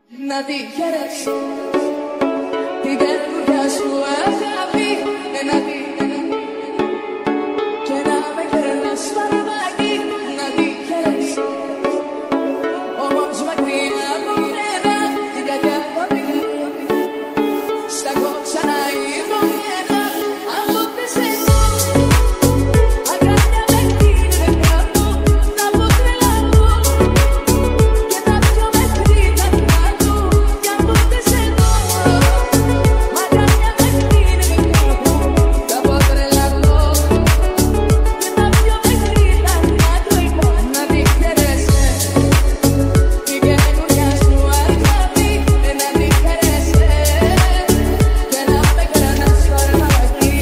Να τη χαίρεσαι την καινούργια σου αγάπη. Να τη και να με κερνάς φαρμάκι. Να τη χαίρεσαι όμως μακριά από μένα. Την κακιά κοπή στα κόψα να υπομένα. Από πεσένα αγκάλια με κλείνε κάτω. Να πω τρελαθώ και τα πιο μέχρι τα κάτω. Κι από πεσένα αγκάλια με κλείνε κάτω. Να πω τρελαθώ και τα πιο μέχρι τα κάτω. Να τη χαίρεσαι την καινούργια σου αγάπη. Να τη χαίρεσαι και να με κερνάς φαρμάκι.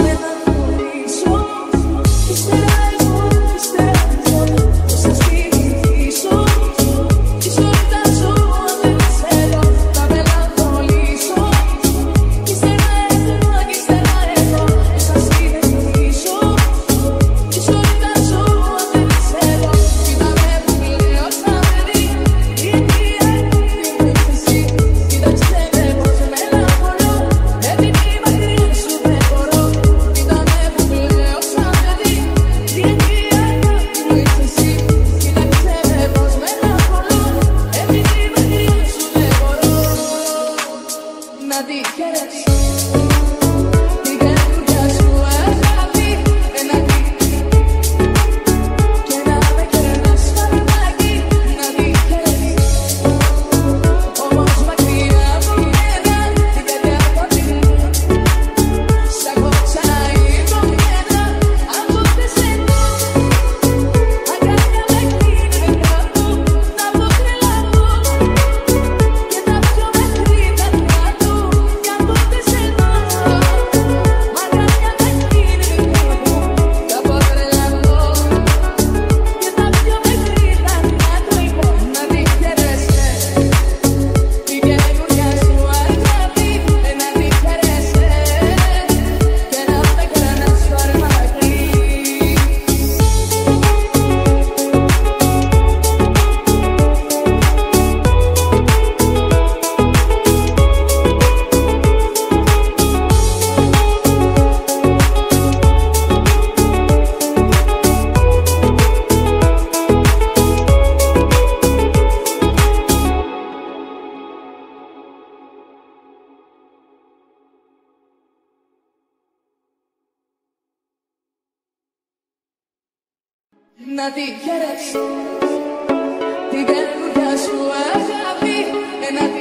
Με να χωρίσω, ύστερα εγώ, ύστερα εγώ. Όσα σκεφτήσω, ύστερα ζω, δεν θέλω να μελαγχολήσω. Ύστερα εγώ, ύστερα εγώ. Όσα σκεφτήσω, ύστερα ζω, δεν θέλω. Κοίτα με που λέω σαν παιδί, γιατί έρχεσαι εσύ. Κοίταξε με πως μελαγχολώ, επειδή μακριά σου δεν μπορώ. Κοίτα με που λέω σαν παιδί, γιατί έρχεσαι εσύ. Κοίταξε με πως μελαγχολώ, επειδή μακριά σου δεν μπορώ. Να τη χαίρεσαι την καινούργια σου αγάπη. Να τη και να με κερνάς φαρμάκι. Να τη χαίρεσαι όμως μακριά από μένα. Την κακιά κοπή στα κόψα να υπομένα. Από πεσένα αγκάλια με κλείνε κάτω. Να πω τρελαθώ και τα πιο μέχρι τα κάτω. Κι από πεσένα αγκάλια με κλείνε κάτω. Να πω τρελαθώ και τα πιο μέχρι τα κάτω. Να τη χαίρεσαι την καινούργια σου αγάπη. Να τη χαίρεσαι και να με κερνάς φαρμάκι. Να τη χαίρεσαι την καινούργια σου αγάπη. Να τη